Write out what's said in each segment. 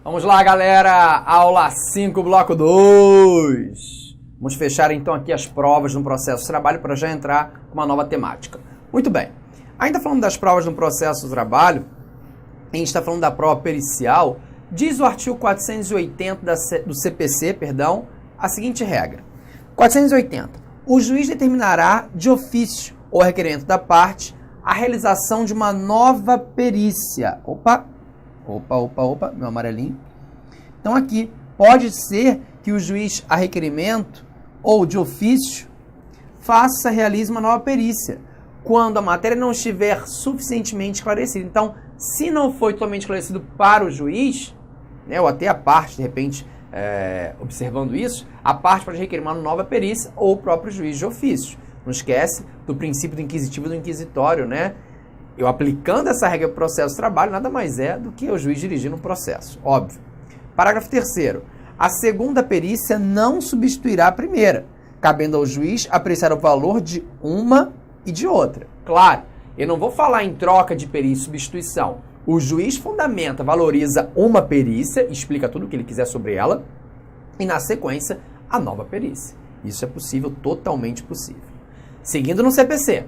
Vamos lá, galera! Aula 5, bloco 2. Vamos fechar então aqui as provas no processo de trabalho para já entrar com uma nova temática. Muito bem. Ainda falando das provas no processo de trabalho, a gente está falando da prova pericial. Diz o artigo 480 do CPC, a seguinte regra. 480. O juiz determinará de ofício ou requerimento da parte a realização de uma nova perícia. Opa, meu amarelinho. Então aqui, pode ser que o juiz a requerimento ou de ofício realize uma nova perícia, quando a matéria não estiver suficientemente esclarecida. Então, se não foi totalmente esclarecido para o juiz, né, ou até a parte, de repente, observando isso, a parte pode requerer uma nova perícia ou o próprio juiz de ofício. Não esquece do princípio do inquisitivo e do inquisitório, né? Eu aplicando essa regra para o processo de trabalho, nada mais é do que o juiz dirigindo o processo, óbvio. Parágrafo 3º. A segunda perícia não substituirá a primeira, cabendo ao juiz apreciar o valor de uma e de outra. Claro, eu não vou falar em troca de perícia e substituição. O juiz fundamenta, valoriza uma perícia, explica tudo o que ele quiser sobre ela, e na sequência, a nova perícia. Isso é possível, totalmente possível. Seguindo no CPC,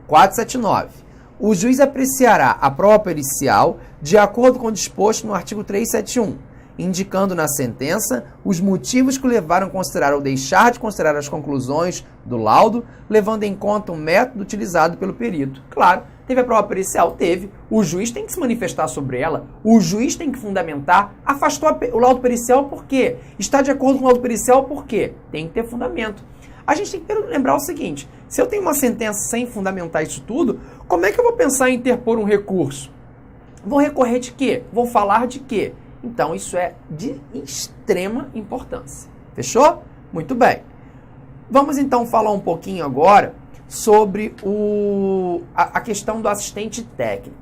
479. O juiz apreciará a prova pericial de acordo com o disposto no artigo 371, indicando na sentença os motivos que o levaram a considerar ou deixar de considerar as conclusões do laudo, levando em conta o método utilizado pelo perito. Claro, teve a prova pericial? Teve. O juiz tem que se manifestar sobre ela, o juiz tem que fundamentar. Afastou o laudo pericial por quê? Está de acordo com o laudo pericial por quê? Tem que ter fundamento. A gente tem que lembrar o seguinte, se eu tenho uma sentença sem fundamentar isso tudo, como é que eu vou pensar em interpor um recurso? Vou recorrer de quê? Vou falar de quê? Então, isso é de extrema importância. Fechou? Muito bem. Vamos, então, falar um pouquinho agora sobre a questão do assistente técnico.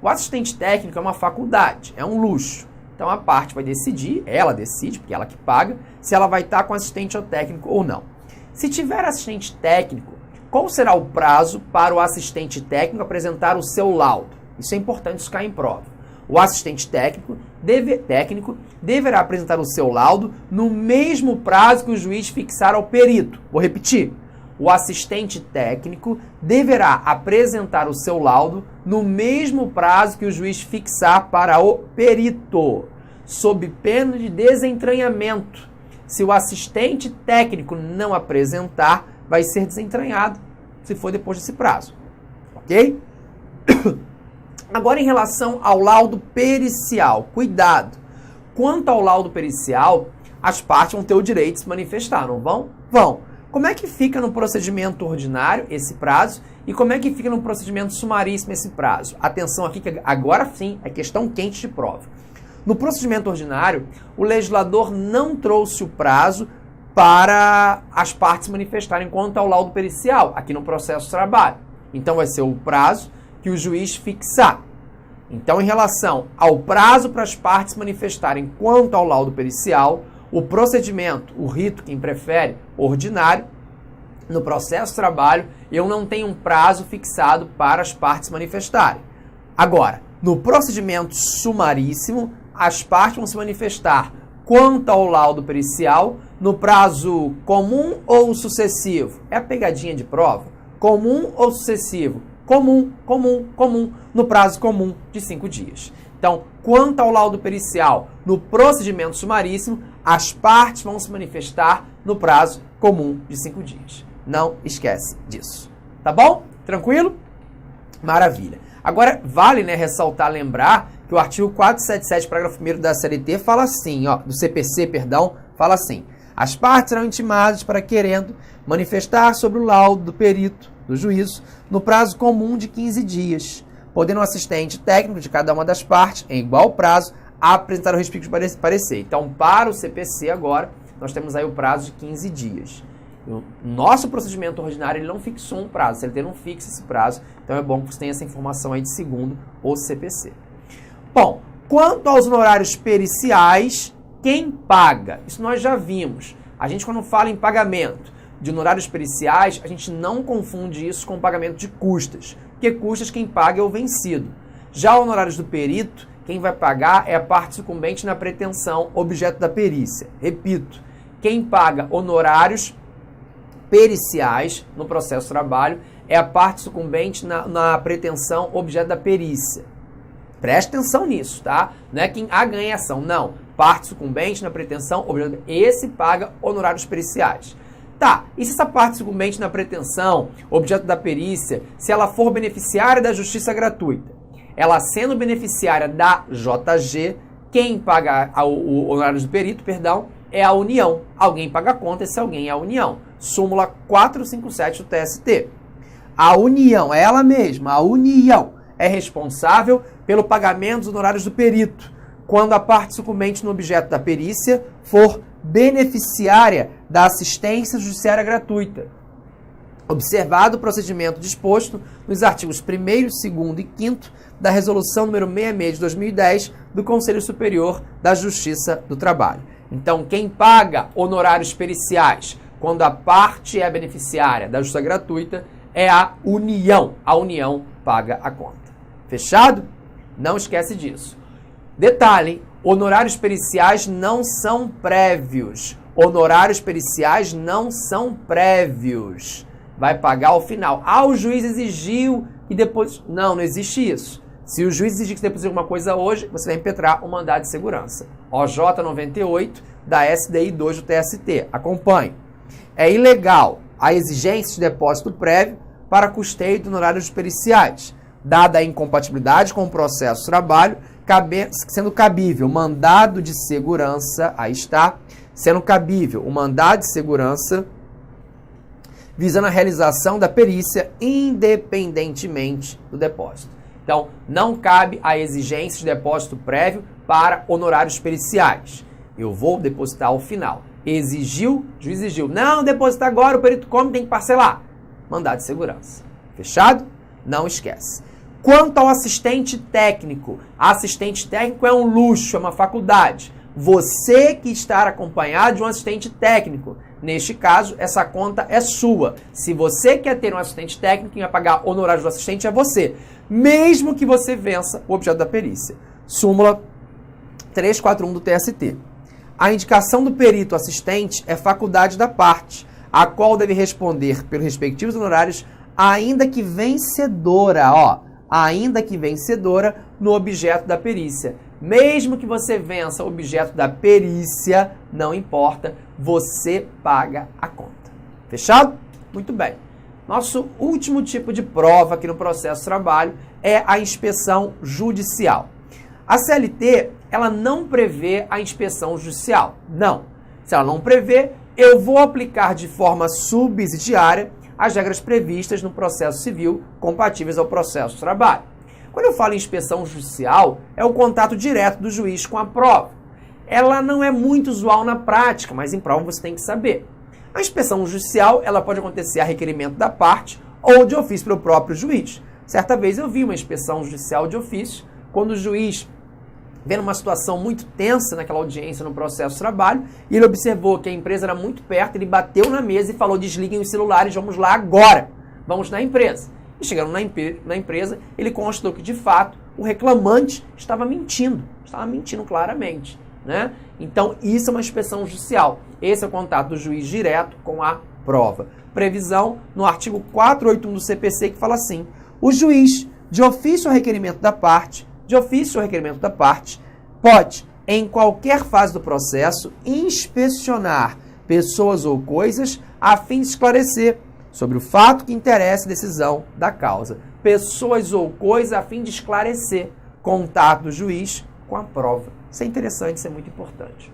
O assistente técnico é uma faculdade, é um luxo. Então, a parte vai decidir, ela decide, porque é ela que paga, se ela vai estar com assistente técnico ou não. Se tiver assistente técnico, qual será o prazo para o assistente técnico apresentar o seu laudo? Isso é importante, isso cai em prova. O assistente técnico deverá apresentar o seu laudo no mesmo prazo que o juiz fixar ao perito. Vou repetir. O assistente técnico deverá apresentar o seu laudo no mesmo prazo que o juiz fixar para o perito, sob pena de desentranhamento. Se o assistente técnico não apresentar, vai ser desentranhado, se for depois desse prazo. Ok? Agora, em relação ao laudo pericial, cuidado. Quanto ao laudo pericial, as partes vão ter o direito de se manifestar, não vão? Vão. Como é que fica no procedimento ordinário esse prazo e como é que fica no procedimento sumaríssimo esse prazo? Atenção aqui, que agora sim é questão quente de prova. No procedimento ordinário, o legislador não trouxe o prazo para as partes manifestarem quanto ao laudo pericial, aqui no processo de trabalho. Então, vai ser o prazo que o juiz fixar. Então, em relação ao prazo para as partes manifestarem quanto ao laudo pericial, o procedimento, o rito, quem prefere, ordinário, no processo de trabalho, eu não tenho um prazo fixado para as partes manifestarem. Agora, no procedimento sumaríssimo, as partes vão se manifestar quanto ao laudo pericial no prazo comum ou sucessivo. É a pegadinha de prova. Comum ou sucessivo? Comum, no prazo comum de 5 dias. Então, quanto ao laudo pericial no procedimento sumaríssimo, as partes vão se manifestar no prazo comum de 5 dias. Não esquece disso. Tá bom? Tranquilo? Maravilha. Agora, vale, né, ressaltar, lembrar que o artigo 477, parágrafo 1º da CLT fala assim, do CPC, fala assim: as partes serão intimadas para querendo manifestar sobre o laudo do perito, do juízo, no prazo comum de 15 dias, podendo o assistente técnico de cada uma das partes, em igual prazo, apresentar o respectivo parecer. Então, para o CPC agora, nós temos aí o prazo de 15 dias. O nosso procedimento ordinário ele não fixou um prazo, a CLT não fixa esse prazo, então é bom que você tenha essa informação aí de segundo o CPC. Bom, quanto aos honorários periciais, quem paga? Isso nós já vimos. A gente, quando fala em pagamento de honorários periciais, a gente não confunde isso com pagamento de custas, porque custas quem paga é o vencido. Já honorários do perito, Quem vai pagar é a parte sucumbente na pretensão, objeto da perícia. Repito, quem paga honorários periciais no processo de trabalho é a parte sucumbente na pretensão, objeto da perícia. Preste atenção nisso, tá? Não é quem ganha a ação, não. Parte sucumbente na pretensão, objeto, esse paga honorários periciais. Tá, e se essa parte sucumbente na pretensão, objeto da perícia, se ela for beneficiária da justiça gratuita, ela sendo beneficiária da JG, quem paga o honorário do perito, é a União. Alguém paga a conta, esse alguém é a União. Súmula 457 do TST. A União, ela mesma, a União, é responsável pelo pagamento dos honorários do perito, quando a parte sucumbente no objeto da perícia for beneficiária da assistência judiciária gratuita, observado o procedimento disposto nos artigos 1º, 2º e 5º da Resolução número 66 de 2010 do Conselho Superior da Justiça do Trabalho. Então, quem paga honorários periciais quando a parte é beneficiária da justiça gratuita é a União. A União paga a conta. Fechado? Não esquece disso. Detalhe, honorários periciais não são prévios. Honorários periciais não são prévios. Vai pagar ao final. O juiz exigiu e depois... Não existe isso. Se o juiz exigir que você deposite alguma coisa hoje, você vai impetrar o mandado de segurança. OJ 98 da SDI 2 do TST. Acompanhe. É ilegal a exigência de depósito prévio para custeio de honorários periciais, dada a incompatibilidade com o processo de trabalho, sendo cabível o mandado de segurança, aí está, sendo cabível o mandado de segurança visando a realização da perícia independentemente do depósito. Então, não cabe a exigência de depósito prévio para honorários periciais. Eu vou depositar ao final. Exigiu, juiz exigiu. Não, depositar agora, o perito come, tem que parcelar. Mandado de segurança. Fechado? Não esquece. Quanto ao assistente técnico é um luxo, é uma faculdade. Você que está acompanhado de um assistente técnico. Neste caso, essa conta é sua. Se você quer ter um assistente técnico, quem vai pagar honorários do assistente é você. Mesmo que você vença o objeto da perícia. Súmula 341 do TST. A indicação do perito assistente é faculdade da parte, a qual deve responder pelos respectivos honorários, ainda que vencedora, no objeto da perícia. Mesmo que você vença o objeto da perícia, não importa, você paga a conta. Fechado? Muito bem. Nosso último tipo de prova aqui no processo de trabalho é a inspeção judicial. A CLT, ela não prevê a inspeção judicial. Não. Se ela não prevê, eu vou aplicar de forma subsidiária as regras previstas no processo civil compatíveis ao processo de trabalho. Quando eu falo em inspeção judicial, é o contato direto do juiz com a prova. Ela não é muito usual na prática, mas em prova você tem que saber. A inspeção judicial, ela pode acontecer a requerimento da parte ou de ofício pelo próprio juiz. Certa vez eu vi uma inspeção judicial de ofício, quando o juiz, vendo uma situação muito tensa naquela audiência no processo de trabalho, e ele observou que a empresa era muito perto, ele bateu na mesa e falou: desliguem os celulares, vamos lá agora, vamos na empresa. E chegando na empresa, ele constatou que, de fato, o reclamante estava mentindo claramente, né? Então, isso é uma inspeção judicial. Esse é o contato do juiz direto com a prova. Previsão no artigo 481 do CPC, que fala assim: o juiz, de ofício ou requerimento da parte, pode, em qualquer fase do processo, inspecionar pessoas ou coisas a fim de esclarecer sobre o fato que interessa a decisão da causa. Pessoas ou coisas a fim de esclarecer. Contato do juiz com a prova. Isso é interessante, isso é muito importante.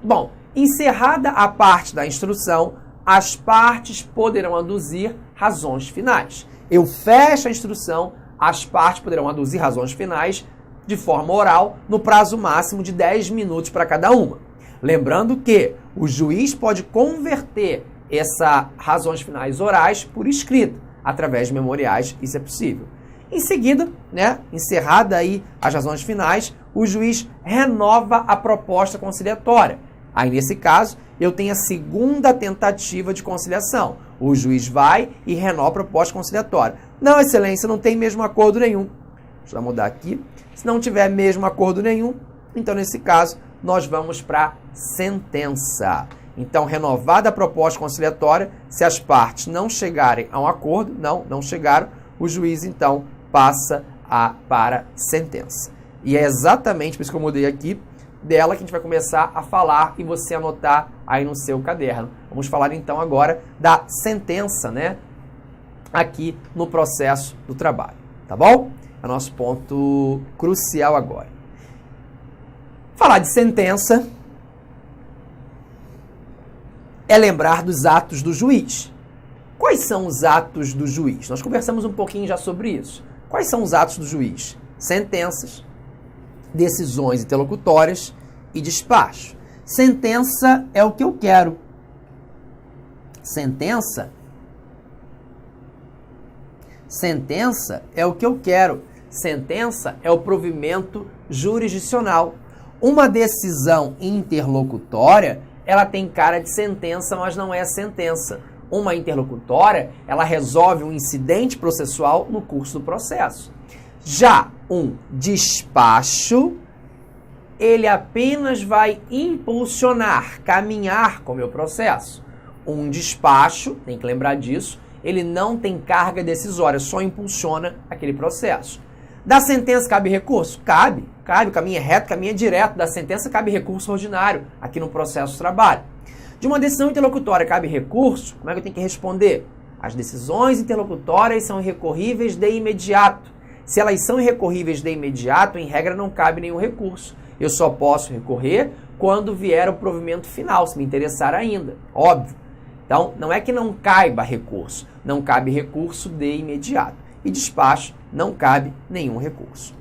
Bom, encerrada a parte da instrução, as partes poderão aduzir razões finais. Eu fecho a instrução, as partes poderão aduzir razões finais de forma oral, no prazo máximo de 10 minutos para cada uma. Lembrando que o juiz pode converter essas razões finais orais por escrito, através de memoriais, isso é possível. Em seguida, encerrada aí as razões finais, o juiz renova a proposta conciliatória. Aí, nesse caso, eu tenho a segunda tentativa de conciliação. O juiz vai e renova a proposta conciliatória. Não, excelência, não tem mesmo acordo nenhum. Deixa eu mudar aqui. Se não tiver mesmo acordo nenhum, então nesse caso nós vamos para a sentença. Então, renovada a proposta conciliatória, se as partes não chegarem a um acordo, não chegaram, o juiz então passa para a sentença. E é exatamente por isso que eu mudei aqui, dela que a gente vai começar a falar e você anotar aí no seu caderno. Vamos falar então agora da sentença, né? Aqui no processo do trabalho, tá bom? É o nosso ponto crucial agora. Falar de sentença é lembrar dos atos do juiz. Quais são os atos do juiz? Nós conversamos um pouquinho já sobre isso. Quais são os atos do juiz? Sentenças, decisões interlocutórias e despacho. Sentença é o que eu quero. Sentença é o que eu quero. Sentença é o provimento jurisdicional. Uma decisão interlocutória, ela tem cara de sentença, mas não é sentença. Uma interlocutória, ela resolve um incidente processual no curso do processo. Já um despacho, ele apenas vai impulsionar, caminhar com o meu processo. Um despacho, tem que lembrar disso, ele não tem carga decisória, só impulsiona aquele processo. Da sentença cabe recurso? Cabe. O caminho é reto, o caminho é direto. Da sentença cabe recurso ordinário, aqui no processo de trabalho. De uma decisão interlocutória cabe recurso? Como é que eu tenho que responder? As decisões interlocutórias são irrecorríveis de imediato. Se elas são irrecorríveis de imediato, em regra não cabe nenhum recurso. Eu só posso recorrer quando vier o provimento final, se me interessar ainda. Óbvio. Então, não é que não caiba recurso. Não cabe recurso de imediato. E despacho, não cabe nenhum recurso.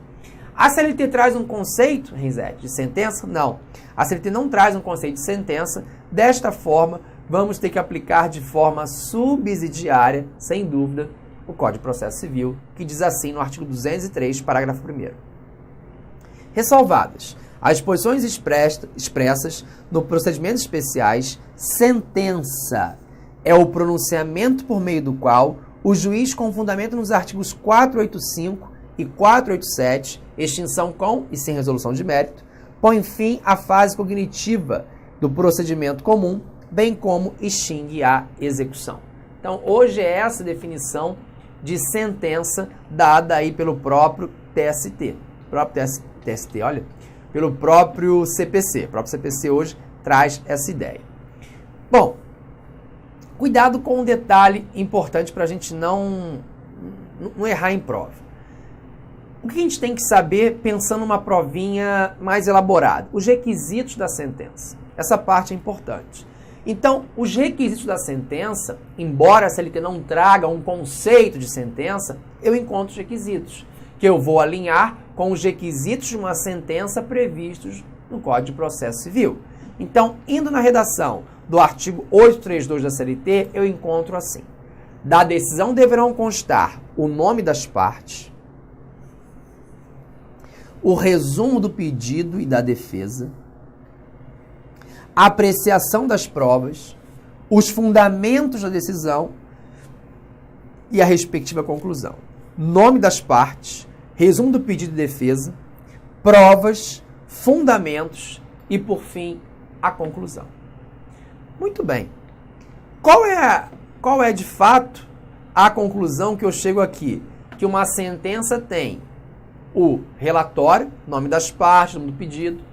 A CLT traz um conceito, Renzetti, de sentença? Não. A CLT não traz um conceito de sentença. Desta forma, vamos ter que aplicar de forma subsidiária, sem dúvida, o Código de Processo Civil, que diz assim no artigo 203, parágrafo 1º. Ressalvadas as disposições expressas no procedimentos especiais, sentença é o pronunciamento por meio do qual o juiz, com fundamento nos artigos 485 e 487, extinção com e sem resolução de mérito, põe fim à fase cognitiva do procedimento comum, bem como extingue a execução. Então, hoje é essa definição de sentença dada aí pelo próprio TST. Pelo próprio CPC. O próprio CPC hoje traz essa ideia. Bom, cuidado com um detalhe importante para a gente não errar em prova. O que a gente tem que saber pensando numa provinha mais elaborada? Os requisitos da sentença. Essa parte é importante. Então, os requisitos da sentença, embora a CLT não traga um conceito de sentença, eu encontro os requisitos, que eu vou alinhar com os requisitos de uma sentença previstos no Código de Processo Civil. Então, indo na redação do artigo 832 da CLT, eu encontro assim: da decisão deverão constar o nome das partes, o resumo do pedido e da defesa, a apreciação das provas, os fundamentos da decisão e a respectiva conclusão. Nome das partes, resumo do pedido e defesa, provas, fundamentos e, por fim, a conclusão. Muito bem. Qual é de fato a conclusão que eu chego aqui? Que uma sentença tem o relatório, nome das partes, nome do pedido.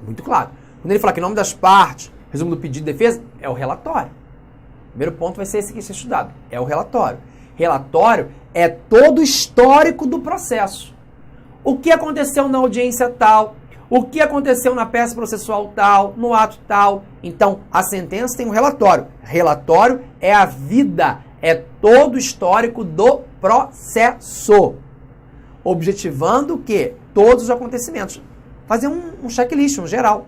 Muito claro. Quando ele fala que nome das partes, resumo do pedido de defesa, é o relatório. O primeiro ponto vai ser esse aqui a ser estudado. É o relatório. Relatório é todo o histórico do processo. O que aconteceu na audiência tal, o que aconteceu na peça processual tal, no ato tal. Então, a sentença tem um relatório. Relatório é a vida, é todo o histórico do processo. Objetivando o quê? Todos os acontecimentos. Fazer um checklist, um geral.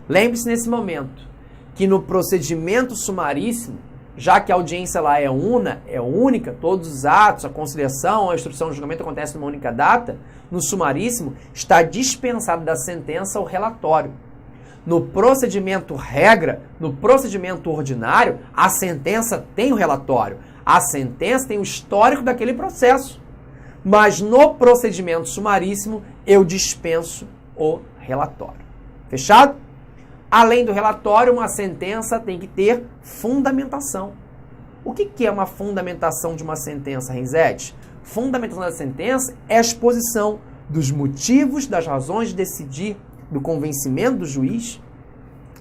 Lembre-se nesse momento que no procedimento sumaríssimo, já que a audiência lá é única, todos os atos, a conciliação, a instrução do julgamento acontece numa única data, no sumaríssimo está dispensado da sentença o relatório. No procedimento regra, no procedimento ordinário, a sentença tem o relatório. A sentença tem o histórico daquele processo. mas no procedimento sumaríssimo eu dispenso o relatório. Fechado? Além do relatório, uma sentença tem que ter fundamentação. O que é uma fundamentação de uma sentença, Renzetti? Fundamentação da sentença é a exposição dos motivos, das razões de decidir, do convencimento do juiz.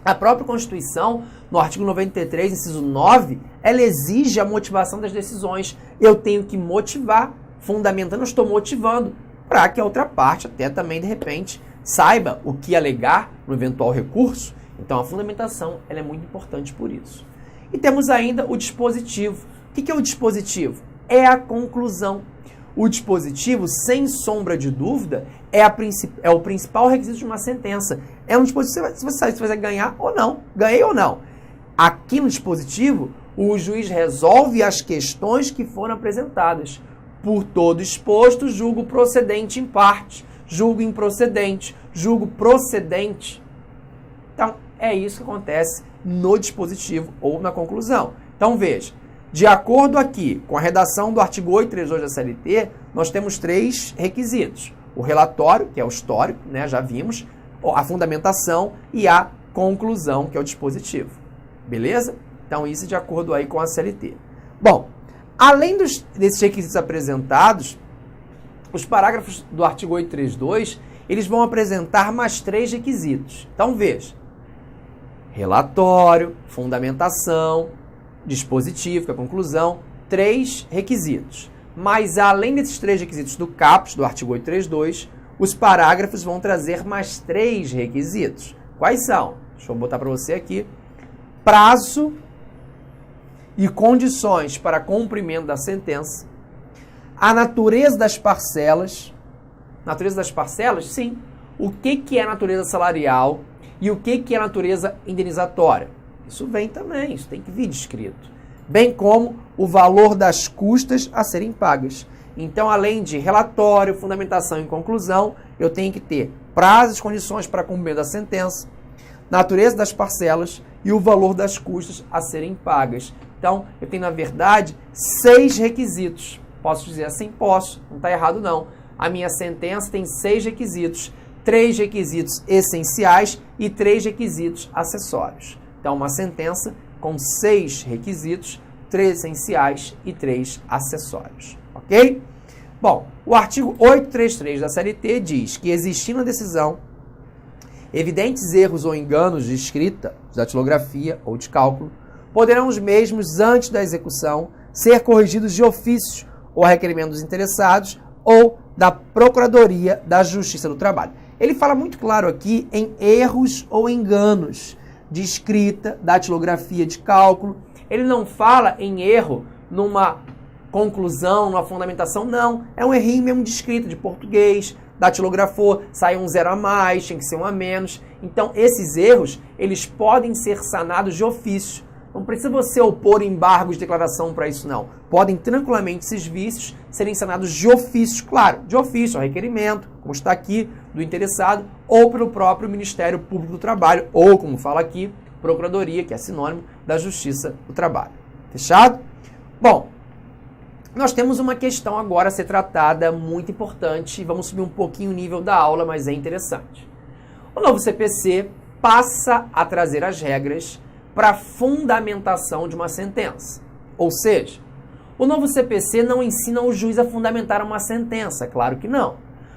A própria Constituição, no artigo 93, inciso 9, ela exige a motivação das decisões. Eu tenho que motivar, fundamentando, eu estou motivando, para que a outra parte até também, de repente, saiba o que alegar no eventual recurso. Então, a fundamentação ela é muito importante por isso. E temos ainda o dispositivo. O que é o dispositivo? É a conclusão. O dispositivo, sem sombra de dúvida, é o principal requisito de uma sentença. É um dispositivo, se você vai ganhar ou não, ganhei ou não. Aqui no dispositivo, o juiz resolve as questões que foram apresentadas. Por todo exposto, julgo procedente em parte, julgo improcedente, julgo procedente. Então, é isso que acontece no dispositivo ou na conclusão. Então, veja, de acordo aqui com a redação do artigo 832 da CLT, nós temos 3 requisitos. O relatório, que é o histórico, né, já vimos, a fundamentação e a conclusão, que é o dispositivo. Beleza? Então, isso de acordo aí com a CLT. Bom, além desses requisitos apresentados, os parágrafos do artigo 832, eles vão apresentar mais 3 requisitos. Então, veja. Relatório, fundamentação, dispositivo, que é a conclusão, 3 requisitos. Mas, além desses 3 requisitos do caput, do artigo 832, os parágrafos vão trazer mais 3 requisitos. Quais são? Deixa eu botar para você aqui. Prazo e condições para cumprimento da sentença. A natureza das parcelas. Natureza das parcelas? Sim. O que é a natureza salarial e o que é a natureza indenizatória? Isso vem também, isso tem que vir descrito. Bem como o valor das custas a serem pagas. Então, além de relatório, fundamentação e conclusão, eu tenho que ter prazos e condições para cumprimento da sentença, natureza das parcelas e o valor das custas a serem pagas. Então, eu tenho, na verdade, 6 requisitos. Posso dizer assim? Posso. Não está errado, não. A minha sentença tem 6 requisitos. 3 requisitos essenciais e 3 requisitos acessórios. Então, uma sentença com 6 requisitos, 3 essenciais e 3 acessórios. Ok? Bom, o artigo 833 da CLT diz que, existindo a decisão, evidentes erros ou enganos de escrita, de datilografia ou de cálculo, poderão os mesmos, antes da execução, ser corrigidos de ofício ou a requerimento dos interessados ou da Procuradoria da Justiça do Trabalho. Ele fala muito claro aqui em erros ou enganos de escrita, datilografia, de cálculo. Ele não fala em erro numa conclusão, numa fundamentação, não. É um errinho mesmo de escrita, de português, datilografou, saiu um 0 a mais, tinha que ser um a menos. Então, esses erros, eles podem ser sanados de ofício. Não precisa você opor embargo de declaração para isso, não. Podem tranquilamente esses vícios serem sanados de ofício, claro, de ofício, ao requerimento, como está aqui, do interessado, ou pelo próprio Ministério Público do Trabalho, ou, como fala aqui, Procuradoria, que é sinônimo da Justiça do Trabalho. Fechado? Bom, nós temos uma questão agora a ser tratada muito importante. Vamos subir um pouquinho o nível da aula, mas é interessante. O novo CPC passa a trazer as regras para a fundamentação de uma sentença. Ou seja, o novo CPC não ensina o juiz a fundamentar uma sentença, claro que não.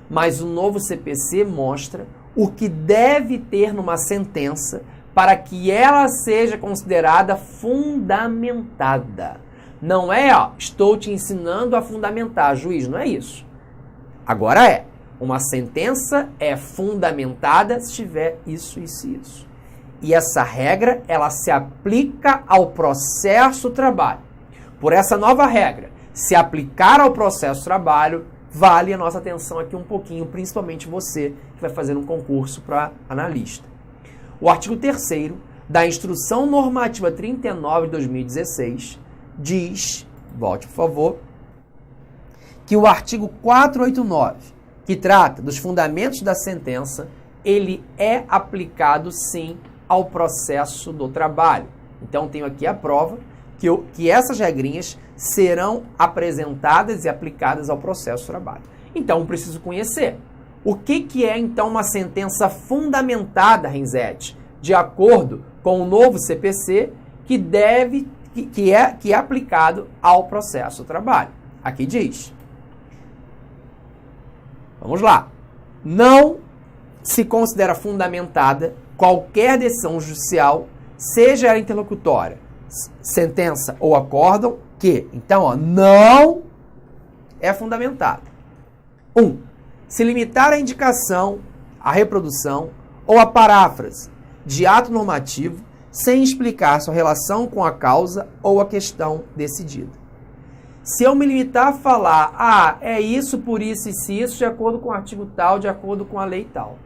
Mas o novo CPC mostra o que deve ter numa sentença para que ela seja considerada fundamentada. Não é, estou te ensinando a fundamentar, juiz, não é isso. Agora é, uma sentença é fundamentada se tiver isso, isso e isso. E essa regra, ela se aplica ao processo trabalho. Por essa nova regra, se aplicar ao processo trabalho, vale a nossa atenção aqui um pouquinho, principalmente você que vai fazer um concurso para analista. O artigo 3º da Instrução Normativa 39 de 2016 diz, volte por favor, que o artigo 489, que trata dos fundamentos da sentença, ele é aplicado sim ao processo do trabalho. Então, tenho aqui a prova que essas regrinhas serão apresentadas e aplicadas ao processo de trabalho. Então, eu preciso conhecer. O que é, então, uma sentença fundamentada, Renzetti, de acordo com o novo CPC, que é aplicado ao processo de trabalho? Aqui diz. Vamos lá. Não se considera fundamentada qualquer decisão judicial, seja ela interlocutória, sentença ou acórdão, que, então, não é fundamentada. 1. Se limitar a indicação, a reprodução ou a paráfrase de ato normativo sem explicar sua relação com a causa ou a questão decidida. Se eu me limitar a falar, é isso, por isso e isso, de acordo com o artigo tal, de acordo com a lei tal,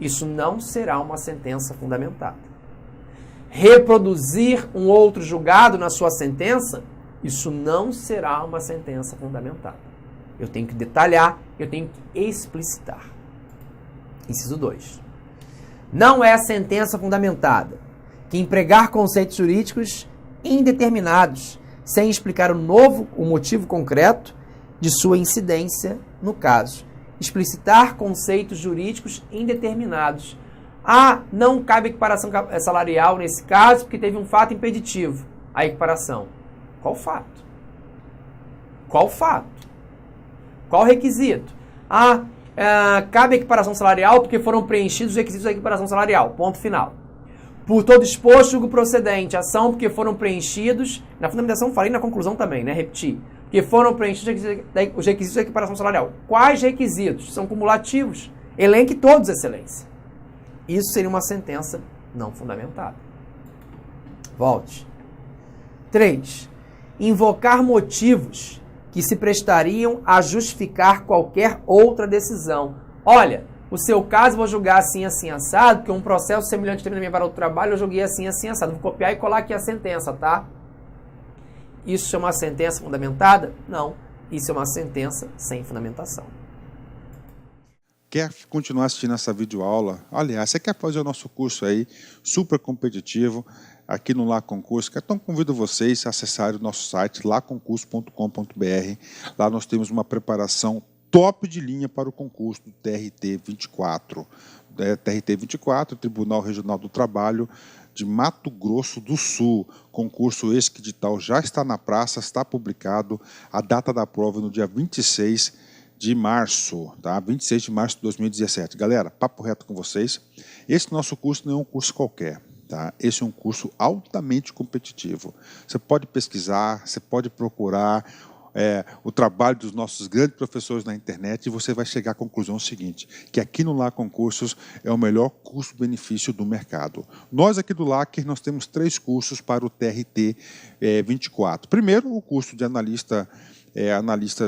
isso não será uma sentença fundamentada. Reproduzir um outro julgado na sua sentença, isso não será uma sentença fundamentada. Eu tenho que detalhar, eu tenho que explicitar. Inciso 2. Não é sentença fundamentada que empregar conceitos jurídicos indeterminados sem explicar o motivo concreto de sua incidência no caso. Explicitar conceitos jurídicos indeterminados. Não cabe equiparação salarial nesse caso porque teve um fato impeditivo. A equiparação. Qual fato? Qual fato? Qual requisito? Cabe equiparação salarial porque foram preenchidos os requisitos da equiparação salarial. Ponto final. Por todo exposto, julgo procedente. Ação porque foram preenchidos. Na fundamentação falei, na conclusão também, né? Repeti. Porque foram preenchidos os requisitos da equiparação salarial. Quais requisitos? São cumulativos. Elenque todos, excelência. Isso seria uma sentença não fundamentada. Volte. 3. Invocar motivos que se prestariam a justificar qualquer outra decisão. Olha, o seu caso eu vou julgar assim, assim, assado, porque um processo semelhante teve na minha vara do trabalho, eu julguei assim, assim, assado. Vou copiar e colar aqui a sentença, tá? Isso é uma sentença fundamentada? Não. Isso é uma sentença sem fundamentação. Quer continuar assistindo essa videoaula? Aliás, você quer fazer o nosso curso aí, super competitivo, aqui no Lá Concurso? Então convido vocês a acessarem o nosso site, laconcurso.com.br. Lá nós temos uma preparação top de linha para o concurso do TRT 24. TRT 24, Tribunal Regional do Trabalho de Mato Grosso do Sul. Concurso esse que edital já está na praça, está publicado. A data da prova é no dia 26 de março, tá? 26 de março de 2017. Galera, papo reto com vocês. Esse nosso curso não é um curso qualquer, tá? Esse é um curso altamente competitivo. Você pode pesquisar, você pode procurar o trabalho dos nossos grandes professores na internet e você vai chegar à conclusão seguinte, que aqui no Lá Concursos é o melhor custo-benefício do mercado. Nós aqui do LAC, nós temos 3 cursos para o TRT 24. Primeiro, o curso de analista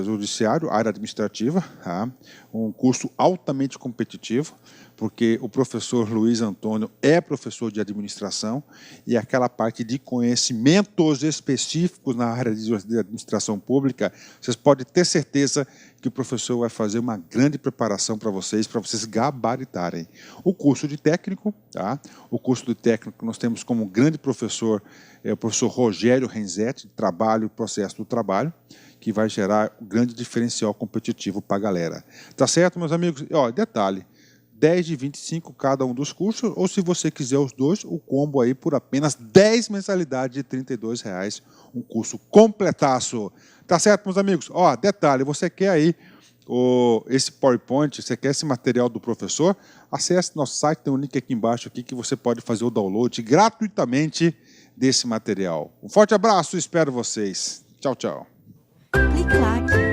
judiciário, área administrativa, tá? Um curso altamente competitivo, porque o professor Luiz Antônio é professor de administração e aquela parte de conhecimentos específicos na área de administração pública, vocês podem ter certeza que o professor vai fazer uma grande preparação para vocês gabaritarem. O curso de técnico, tá? O curso de técnico nós temos como grande professor o professor Rogério Renzetti, Trabalho e Processo do Trabalho, que vai gerar um grande diferencial competitivo para a galera. Tá certo, meus amigos? E, detalhe, 10 de 25 cada um dos cursos, ou se você quiser os dois, o combo aí por apenas 10 mensalidades de R$ 32,00, um curso completaço. Tá certo, meus amigos? Detalhe, você quer aí esse PowerPoint, você quer esse material do professor, acesse nosso site, tem um link aqui embaixo aqui que você pode fazer o download gratuitamente desse material. Um forte abraço, espero vocês. Tchau, tchau. Clique lá.